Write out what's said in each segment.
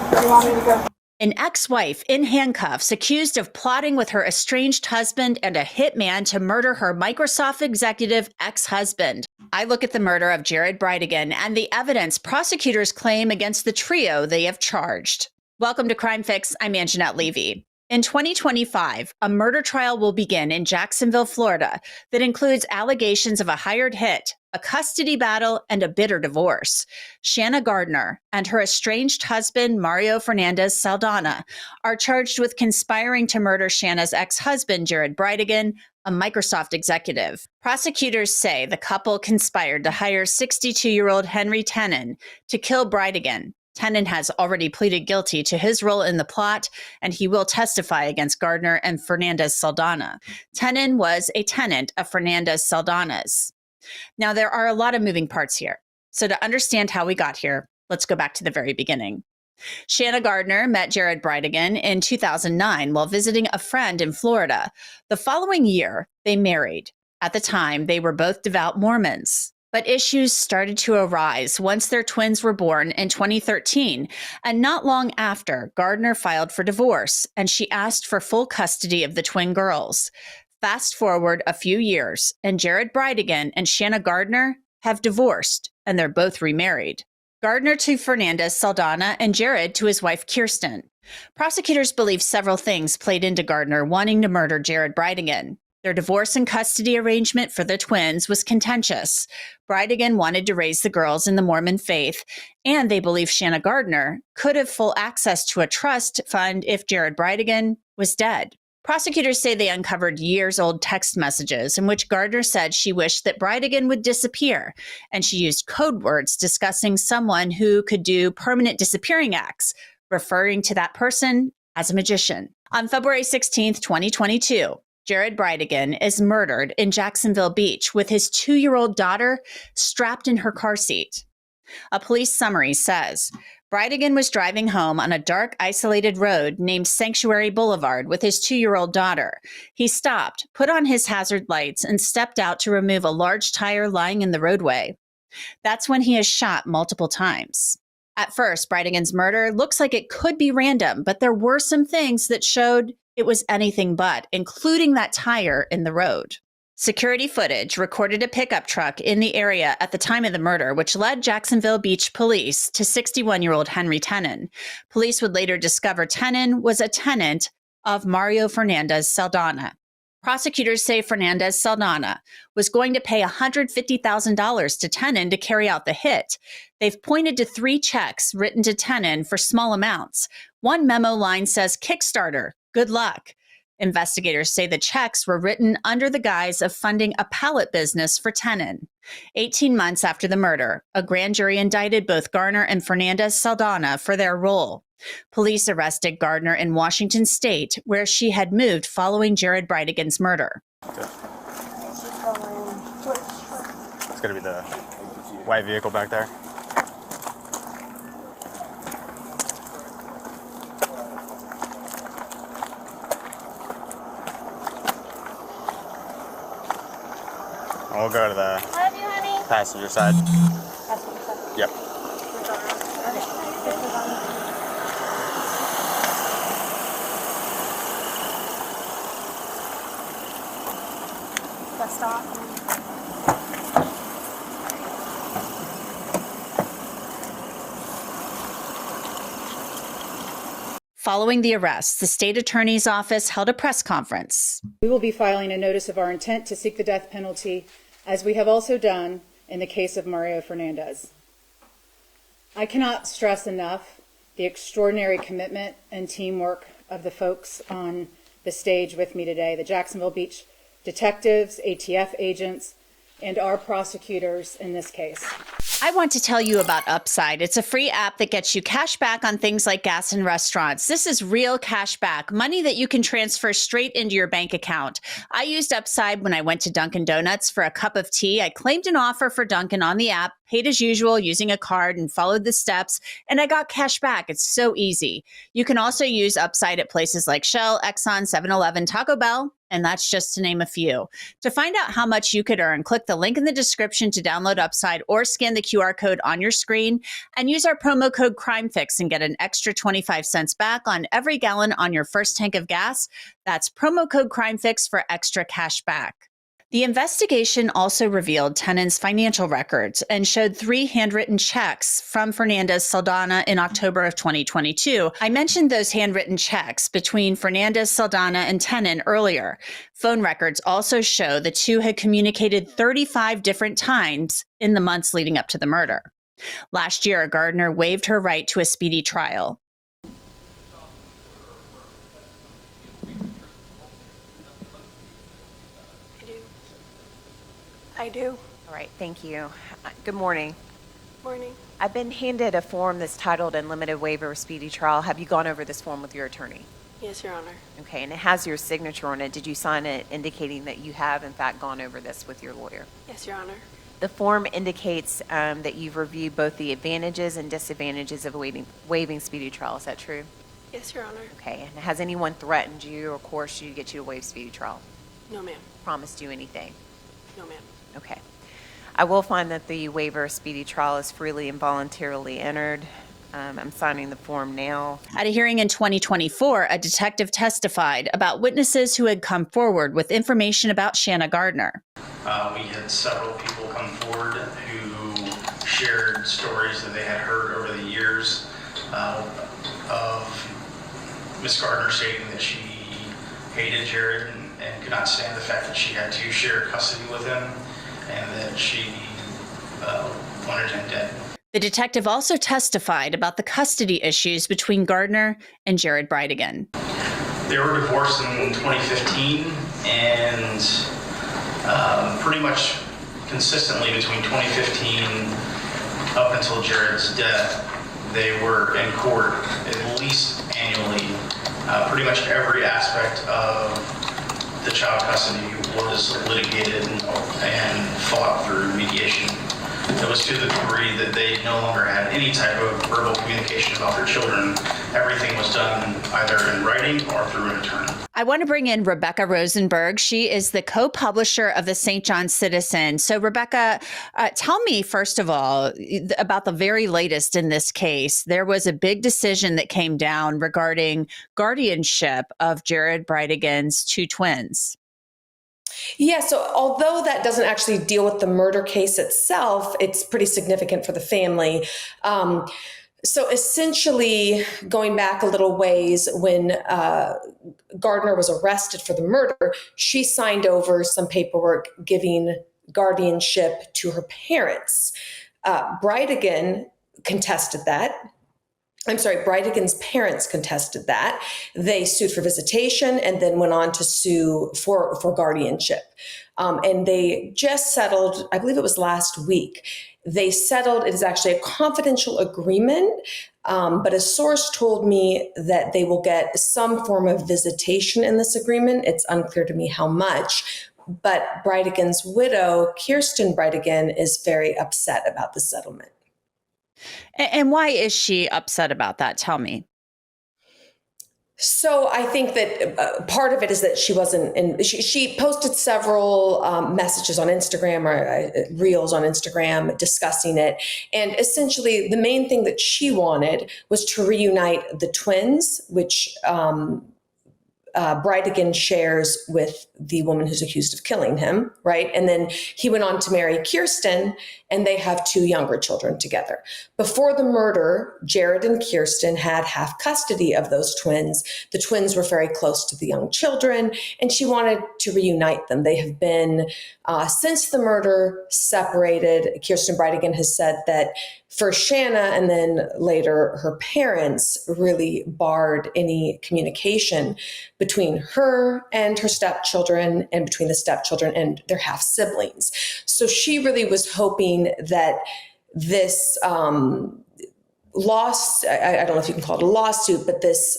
Where do you want me to go? An ex-wife in handcuffs accused of plotting with her estranged husband and a hitman to murder her Microsoft executive ex-husband. I look at the murder of Jared Bridegan and the evidence prosecutors claim against the trio they have charged. Welcome to Crime Fix. I'm Angenette Levy. In 2025, a murder trial will begin in Jacksonville, Florida, that includes allegations of a hired hit, a custody battle, and a bitter divorce. Shanna Gardner and her estranged husband, Mario Fernandez-Saldana, are charged with conspiring to murder Shanna's ex-husband, Jared Bridegan, a Microsoft executive. Prosecutors say the couple conspired to hire 62-year-old Henry Tenon to kill Bridegan. Tenon has already pleaded guilty to his role in the plot, and he will testify against Gardner and Fernandez-Saldana. Tenon was a tenant of Fernandez-Saldana's. Now, there are a lot of moving parts here. So to understand how we got here, let's go back to the very beginning. Shanna Gardner met Jared Bridegan in 2009 while visiting a friend in Florida. The following year, they married. At the time, they were both devout Mormons. But issues started to arise once their twins were born in 2013, and not long after, Gardner filed for divorce, and she asked for full custody of the twin girls. Fast forward a few years, and Jared Bridegan and Shanna Gardner have divorced, and they're both remarried. Gardner to Fernandez-Saldana and Jared to his wife Kirsten. Prosecutors believe several things played into Gardner wanting to murder Jared Bridegan. Their divorce and custody arrangement for the twins was contentious. Bridegan wanted to raise the girls in the Mormon faith, and they believe Shanna Gardner could have full access to a trust fund if Jared Bridegan was dead. Prosecutors say they uncovered years-old text messages in which Gardner said she wished that Bridegan would disappear, and she used code words discussing someone who could do permanent disappearing acts, referring to that person as a magician. On February 16, 2022, Jared Bridegan is murdered in Jacksonville Beach with his 2-year-old daughter strapped in her car seat. A police summary says, Bridegan was driving home on a dark, isolated road named Sanctuary Boulevard with his 2-year-old daughter. He stopped, put on his hazard lights, and stepped out to remove a large tire lying in the roadway. That's when he is shot multiple times. At first, Bridegan's murder looks like it could be random, but there were some things that showed it was anything but, including that tire in the road. Security footage recorded a pickup truck in the area at the time of the murder, which led Jacksonville Beach police to 61-year-old Henry Tenon. Police would later discover Tenon was a tenant of Mario Fernandez-Saldana. Prosecutors say Fernandez-Saldana was going to pay $150,000 to Tenon to carry out the hit. They've pointed to 3 checks written to Tenon for small amounts. One memo line says, Kickstarter, good luck. Investigators say the checks were written under the guise of funding a pallet business for Tenon. 18 months after the murder, a grand jury indicted both Gardner and Fernandez-Saldana for their role. Police arrested Gardner in Washington State, where she had moved following Jared Bridegan's murder. It's going to be the white vehicle back there. We'll go to the passenger side. Yep. Stop. Following the arrest, the state attorney's office held a press conference. We will be filing a notice of our intent to seek the death penalty, as we have also done in the case of Mario Fernandez. I cannot stress enough the extraordinary commitment and teamwork of the folks on the stage with me today, the Jacksonville Beach detectives, ATF agents, and our prosecutors in this case. I want to tell you about Upside. It's a free app that gets you cash back on things like gas and restaurants. This is real cash back, money that you can transfer straight into your bank account. I used Upside when I went to Dunkin' Donuts for a cup of tea. I claimed an offer for Dunkin' on the app, paid as usual using a card, and followed the steps, and I got cash back. It's so easy. You can also use Upside at places like Shell, Exxon, 7-Eleven, Taco Bell, And that's just to name a few. To find out how much you could earn, click the link in the description to download Upside or scan the QR code on your screen and use our promo code CrimeFix and get an extra 25 cents back on every gallon on your first tank of gas. That's promo code CrimeFix for extra cash back. The investigation also revealed Tenon's financial records and showed 3 handwritten checks from Fernandez-Saldana in October of 2022. I mentioned those handwritten checks between Fernandez-Saldana and Tenon earlier. Phone records also show the two had communicated 35 different times in the months leading up to the murder. Last year, Gardner waived her right to a speedy trial. I do. All right, thank you. Good morning. Morning. I've been handed a form that's titled Unlimited Waiver of Speedy Trial. Have you gone over this form with your attorney? Yes, Your Honor. Okay, and it has your signature on it. Did you sign it indicating that you have, in fact, gone over this with your lawyer? Yes, Your Honor. The form indicates that you've reviewed both the advantages and disadvantages of waiving speedy trial. Is that true? Yes, Your Honor. Okay, and has anyone threatened you or coerced you to get you to waive speedy trial? No, ma'am. Promised you anything? No, ma'am. Okay. I will find that the waiver of speedy trial is freely and voluntarily entered. I'm signing the form now. At a hearing in 2024, a detective testified about witnesses who had come forward with information about Shanna Gardner. We had several people come forward who shared stories that they had heard over the years of Miss Gardner stating that she hated Jared and could not stand the fact that she had to share custody with him and that she wanted him dead. The detective also testified about the custody issues between Gardner and Jared Bridegan. They were divorced in 2015 and pretty much consistently between 2015 up until Jared's death, they were in court at least annually. Pretty much every aspect of the child custody was litigated and fought through mediation. It was to the degree that they no longer had any type of verbal communication about their children. Everything was done either in writing or through an attorney. I want to bring in Rebecca Rosenberg. She is the co-publisher of the St. John Citizen. So Rebecca, tell me, first of all, about the very latest in this case. There was a big decision that came down regarding guardianship of Jared Bridegan's 2 twins. Yeah, so although that doesn't actually deal with the murder case itself, it's pretty significant for the family. So essentially, going back a little ways, when Gardner was arrested for the murder, she signed over some paperwork giving guardianship to her parents. Bridegan contested that. Bridegan's parents contested that. They sued for visitation and then went on to sue for guardianship. And they just settled, I believe it was last week. They settled, it is actually a confidential agreement, but a source told me that they will get some form of visitation in this agreement. It's unclear to me how much, but Bridegan's widow, Kirsten Bridegan, is very upset about the settlement. And why is she upset about that? Tell me. So I think that part of it is that she wasn't in, she posted several messages on Instagram or reels on Instagram discussing it. And essentially the main thing that she wanted was to reunite the twins, which Bridegan shares with the woman who's accused of killing him, right? And then he went on to marry Kirsten, and they have 2 younger children together. Before the murder, Jared and Kirsten had half custody of those twins. The twins were very close to the young children, and she wanted to reunite them. They have been, since the murder, separated. Kirsten Bridegan has said that for Shanna and then later her parents really barred any communication between her and her stepchildren and between the stepchildren and their half siblings. So she really was hoping that this I don't know if you can call it a lawsuit, but this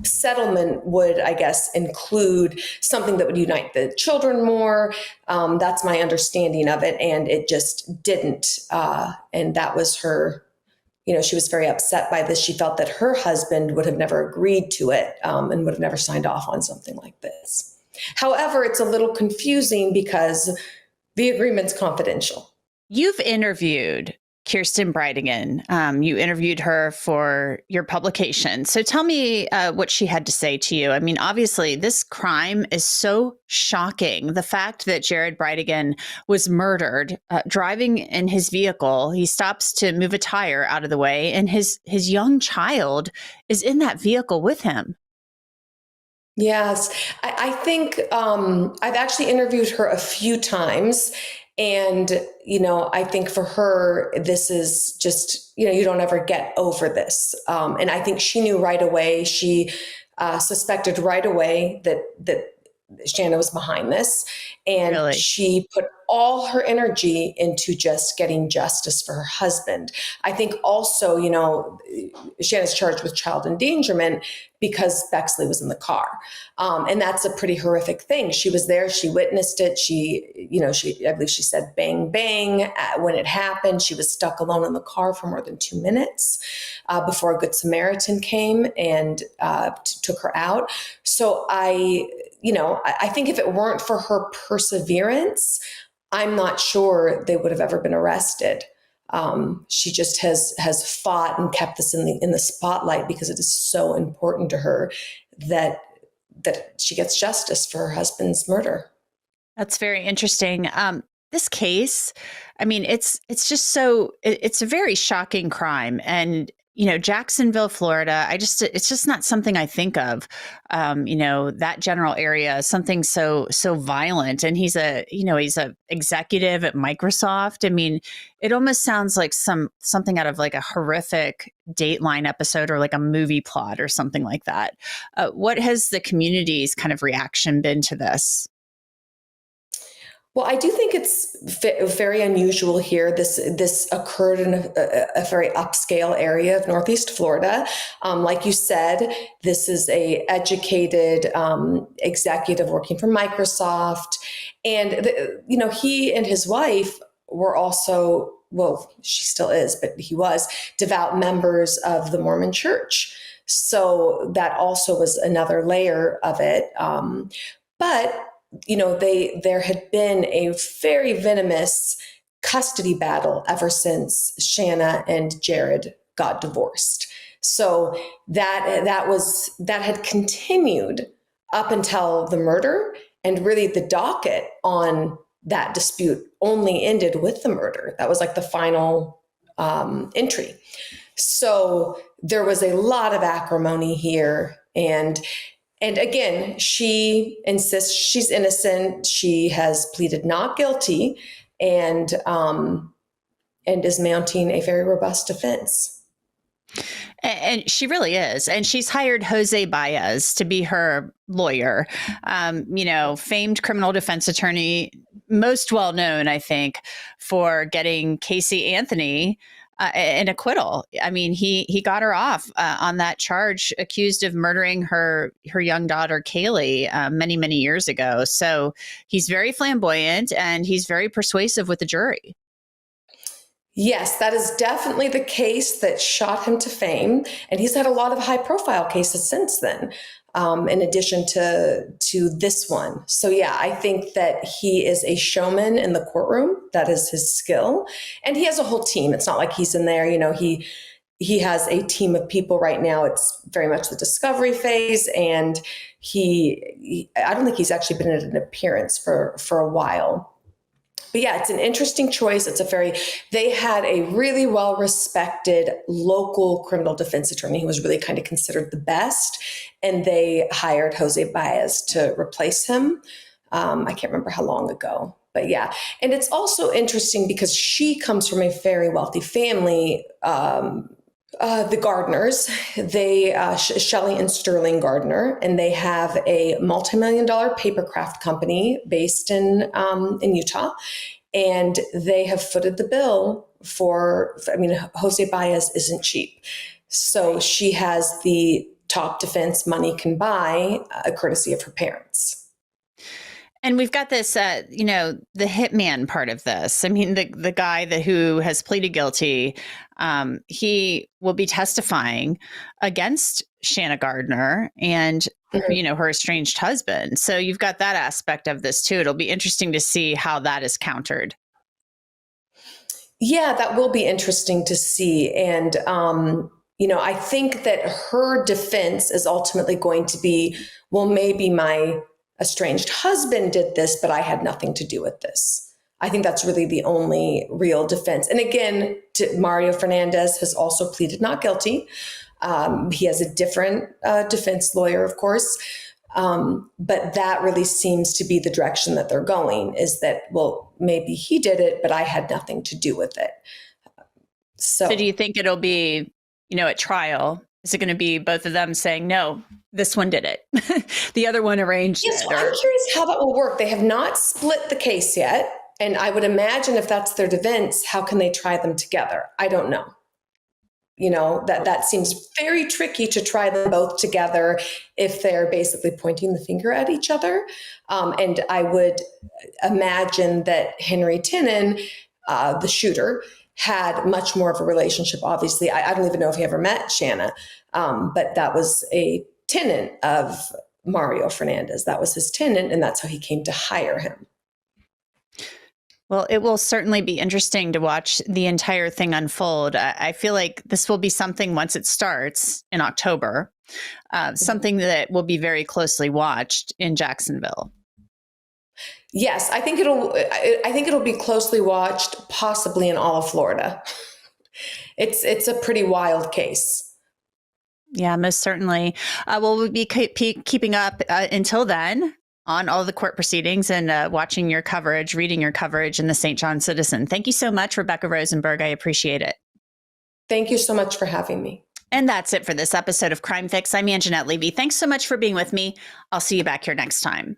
settlement would, I guess, include something that would unite the children more. That's my understanding of it. And it just didn't. And that was her, she was very upset by this. She felt that her husband would have never agreed to it and would have never signed off on something like this. However, it's a little confusing because the agreement's confidential. You've interviewed Kirsten Bridegan. You interviewed her for your publication. So tell me what she had to say to you. I mean, obviously, this crime is so shocking. The fact that Jared Bridegan was murdered driving in his vehicle, he stops to move a tire out of the way, and his young child is in that vehicle with him. Yes, I think I've actually interviewed her a few times. And, I think for her, this is just, you don't ever get over this. And I think she knew right away, she suspected right away that Shanna was behind this. And Really? She put all her energy into just getting justice for her husband. I think also, Shanna's charged with child endangerment because Bexley was in the car. And that's a pretty horrific thing. She was there. She witnessed it. I believe she said bang, bang when it happened. She was stuck alone in the car for more than 2 minutes before a Good Samaritan came and took her out. So I think if it weren't for her perseverance, I'm not sure they would have ever been arrested. She just has fought and kept this in the spotlight because it is so important to her that she gets justice for her husband's murder. That's very interesting. This case, I mean, it's a very shocking crime. And, Jacksonville, Florida, it's just not something I think of, that general area, something so violent. And he's a executive at Microsoft. I mean, it almost sounds like something out of like a horrific Dateline episode or like a movie plot or something like that. What has the community's kind of reaction been to this? Well, I do think it's very unusual here. This occurred in a very upscale area of Northeast Florida. Like you said, this is a educated executive working for Microsoft, and he and his wife were also, well, she still is, but he was devout members of the Mormon Church. So that also was another layer of it. But there had been a very venomous custody battle ever since Shanna and Jared got divorced. So that had continued up until the murder, and really the docket on that dispute only ended with the murder. That was like the final entry. So there was a lot of acrimony here, and again, she insists she's innocent. She has pleaded not guilty, and is mounting a very robust defense. And she really is. And she's hired Jose Baez to be her lawyer, famed criminal defense attorney, most well known, I think, for getting Casey Anthony an acquittal. I mean, he got her off on that charge, accused of murdering her young daughter, Kaylee, many, many years ago. So he's very flamboyant and he's very persuasive with the jury. Yes, that is definitely the case that shot him to fame. And he's had a lot of high profile cases since then, in addition to this one. So yeah, I think that he is a showman in the courtroom. That is his skill. And he has a whole team. It's not like he's in there, he has a team of people right now. It's very much the discovery phase. And I don't think he's actually been at an appearance for a while. But yeah, it's an interesting choice. They had a really well-respected local criminal defense attorney who was really kind of considered the best. And they hired Jose Baez to replace him. I can't remember how long ago, but yeah. And it's also interesting because she comes from a very wealthy family. The Gardners, Shelley and Sterling Gardner, and they have a multi-million-dollar papercraft company based in Utah, and they have footed the bill Jose Baez isn't cheap. So she has the top defense money can buy, courtesy of her parents. And we've got this, the hitman part of this. I mean, the guy who has pleaded guilty, he will be testifying against Shanna Gardner and, her estranged husband. So you've got that aspect of this too. It'll be interesting to see how that is countered. Yeah, that will be interesting to see. And, I think that her defense is ultimately going to be, well, maybe my estranged husband did this, but I had nothing to do with this. I think that's really the only real defense. And again, Mario Fernandez has also pleaded not guilty. He has a different defense lawyer, of course. But that really seems to be the direction that they're going, is that, well, maybe he did it, but I had nothing to do with it. So do you think it'll be, at trial, is it going to be both of them saying, no, this one did it, the other one arranged yes, it? well, I'm curious how that will work. They have not split the case yet. And I would imagine if that's their defense, how can they try them together? I don't know. That seems very tricky to try them both together if they're basically pointing the finger at each other. And I would imagine that Henry Tenon, the shooter, had much more of a relationship. Obviously, I don't even know if he ever met Shanna, but that was a tenant of Mario Fernandez. That was his tenant, and that's how he came to hire him. Well, it will certainly be interesting to watch the entire thing unfold. I feel like this will be something, once it starts in October, something that will be very closely watched in Jacksonville. Yes, I think it'll be closely watched, possibly in all of Florida. It's a pretty wild case. Yeah, most certainly. We'll be keeping up until then on all the court proceedings and watching your coverage, reading your coverage in the St. John Citizen. Thank you so much, Rebecca Rosenberg. I appreciate it. Thank you so much for having me. And that's it for this episode of Crime Fix. I'm Angenette Levy. Thanks so much for being with me. I'll see you back here next time.